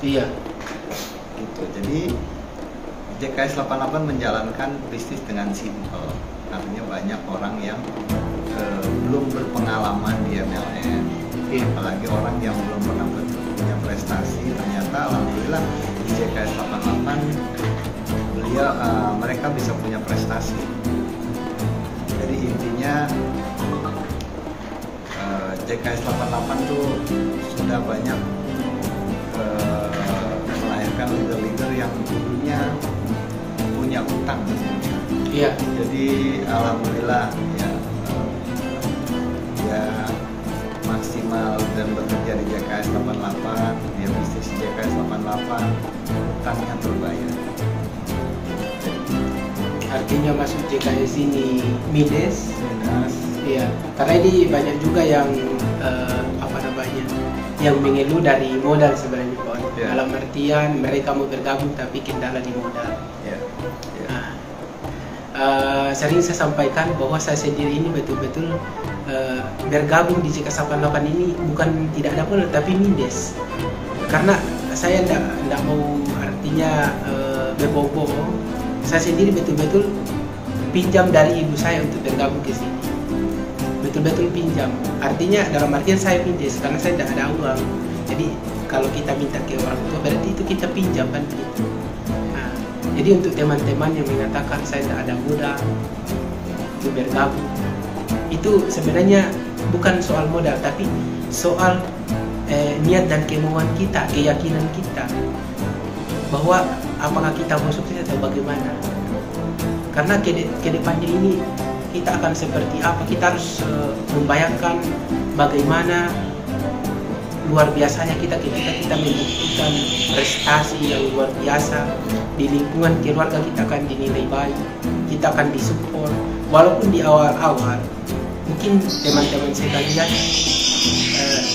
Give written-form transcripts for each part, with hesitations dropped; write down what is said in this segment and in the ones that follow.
Iya. Gitu. Jadi JKS 88 menjalankan bisnis dengan simpel. Artinya banyak orang yang belum berpengalaman di MLM, apalagi orang yang belum pernah punya prestasi. Ternyata alhamdulillah di JKS 88 mereka bisa punya prestasi. Jadi intinya JKS 88 tuh sudah banyak melahirkan leader-leader yang dulunya punya utang. Iya. Jadi alhamdulillah ya maksimal dan bekerja di JKS 88, dia bisnis di JKS 88, utangnya terbayar. Artinya masuk JKS ini mides. Iya, karena ini banyak juga yang yang mengeluh dari modal sebenarnya, Pak. Yeah. Dalam artian mereka mau bergabung tapi kendala di modal. Yeah. Yeah. Sering saya sampaikan bahwa saya sendiri ini betul-betul bergabung di JKS 88 ini bukan tidak ada modal tapi mindes. Karena saya tidak mau artinya berbohong. Saya sendiri betul-betul pinjam dari ibu saya untuk bergabung ke sini. Betul-betul pinjam. Artinya dalam artian saya mindes karena saya tidak ada uang. Jadi kalau kita minta ke orang tua berarti itu kita pinjam kan gitu. Jadi untuk teman-teman yang mengatakan saya tidak ada modal untuk bergabung, itu sebenarnya bukan soal modal tapi soal niat dan kemauan kita, keyakinan kita bahwa apakah kita mau sukses atau bagaimana. Karena ke depannya ini kita akan seperti apa, kita harus membayangkan bagaimana luar biasanya kita ketika kita membuktikan prestasi yang luar biasa di lingkungan keluarga, kita akan dinilai baik, kita akan disupport walaupun di awal-awal mungkin teman-teman sekalian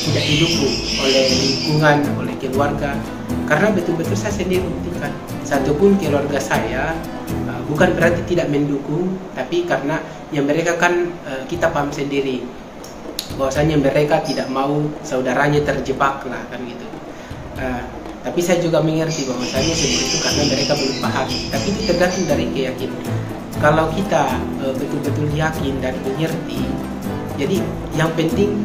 tidak didukung oleh lingkungan, oleh keluarga, karena betul-betul saya sendiri buktikan satupun keluarga saya bukan berarti tidak mendukung, tapi karena yang mereka kan kita paham sendiri bahwasanya mereka tidak mau saudaranya terjebak lah kan gitu. Tapi saya juga mengerti bahwasanya seperti itu karena mereka belum paham. Tapi itu tergantung dari keyakinan. Kalau kita betul-betul yakin dan mengerti, jadi yang penting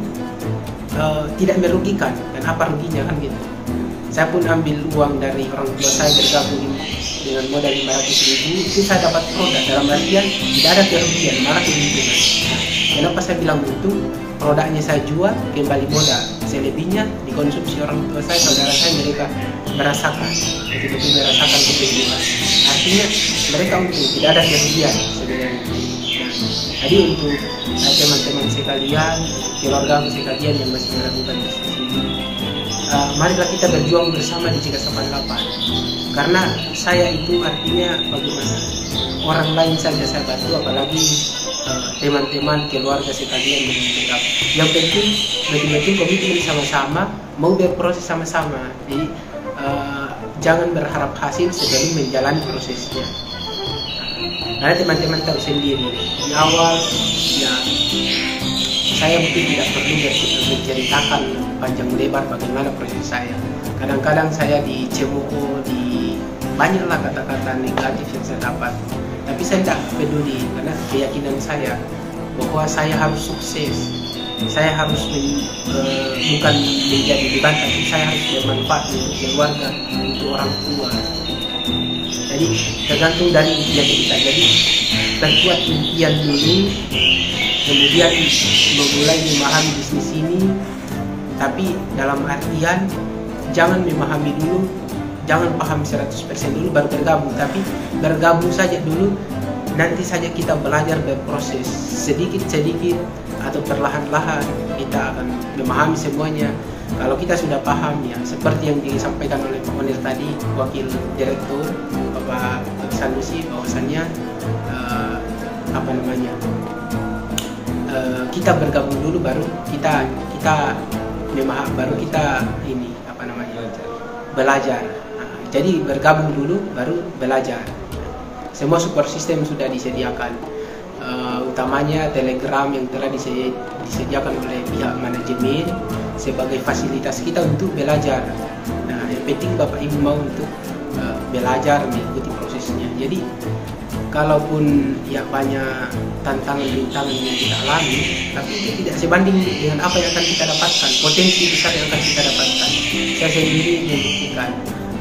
tidak merugikan. Dan apa ruginya kan gitu. Saya pun ambil uang dari orang tua saya bergabung dengan modal 500.000, itu saya dapat produk dalam artian tidak ada kerugian, malah keuntungan. Kenapa saya bilang begitu? Produknya saya jual, kembali modal. Selebihnya dikonsumsi orang tua saya, saudara saya, mereka merasakan, betul-betul merasakan keuntungan. Artinya mereka untung, tidak ada kerugian sebenarnya. Jadi untuk teman-teman sekalian, keluarga sekalian yang masih meragukan bisnis ini, marilah kita berjuang bersama di JKS 88. Karena saya itu artinya bagaimana orang lain saja saya bantu, apalagi teman-teman keluarga sekalian yang bergabung. Yang penting betul-betul komitmen sama-sama, mau berproses sama-sama. Jadi jangan berharap hasil sebelum menjalani prosesnya. Karena teman-teman tahu sendiri di awal ya saya mungkin tidak perlu menceritakan panjang lebar bagaimana proses saya. Kadang-kadang saya dicemooh, banyaklah kata-kata negatif yang saya dapat. Tapi saya tidak peduli karena keyakinan saya bahwa saya harus sukses. Saya harus bukan menjadi beban, tapi saya harus bermanfaat untuk keluarga, untuk orang tua. Jadi tergantung dari impian kita. Jadi berbuat impian dulu, kemudian memulai memahami bisnis ini. Tapi dalam artian jangan memahami dulu, jangan paham 100% dulu baru bergabung, tapi bergabung saja dulu, nanti saja kita belajar berproses sedikit-sedikit atau perlahan-lahan kita akan memahami semuanya. Kalau kita sudah paham ya, seperti yang disampaikan oleh Pak Onir tadi, Wakil Direktur Bapak Sanusi, bahwasannya kita bergabung dulu baru kita memahami, baru kita belajar. Jadi bergabung dulu baru belajar. Semua support system sudah disediakan, utamanya Telegram yang telah disediakan oleh pihak manajemen sebagai fasilitas kita untuk belajar. Nah, Nah, yang penting Bapak Ibu mau untuk belajar mengikuti prosesnya. Jadi kalaupun ya banyak tantangan-tantangan yang kita alami, tapi itu tidak sebanding dengan apa yang akan kita dapatkan, potensi besar yang akan kita dapatkan. Saya sendiri membuktikan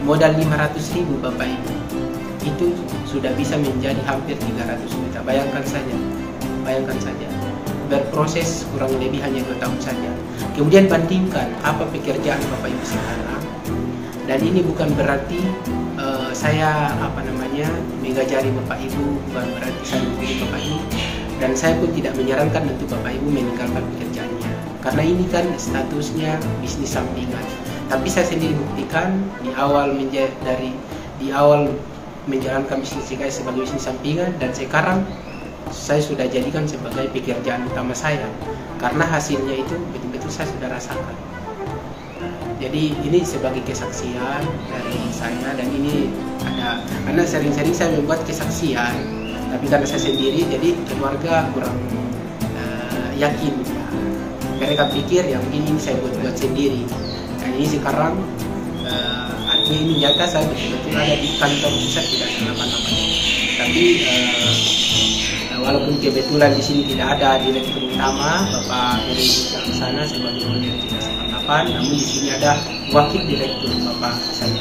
modal 500.000 Bapak Ibu itu sudah bisa menjadi hampir 300 juta. Bayangkan saja berproses kurang lebih hanya 2 tahun saja. Kemudian bandingkan apa pekerjaan Bapak Ibu sekarang, dan ini bukan berarti saya mengajari Bapak Ibu, bukan berarti saya memilih Bapak Ibu, dan saya pun tidak menyarankan untuk Bapak Ibu meninggalkan pekerjaannya, karena ini kan statusnya bisnis sampingan. Tapi saya sendiri buktikan di awal menjalankan bisnis JKS sebagai bisnis sampingan, dan sekarang saya sudah jadikan sebagai pekerjaan utama saya, karena hasilnya itu betul-betul saya sudah rasakan. Jadi ini sebagai kesaksian dari saya, dan ini ada, karena sering-sering saya membuat kesaksian, tapi karena saya sendiri jadi keluarga kurang yakin. Mereka pikir ya mungkin ini saya buat sendiri. Dan ini sekarang artinya ini nyata, saya betul-betul ada di kantor pusat, tidak kenapa-napa. Tapi walaupun kebetulan di sini tidak ada direktur utama Bapak Heri Sana sebagai direktur 88, namun di sini ada wakil direktur Bapak Hasan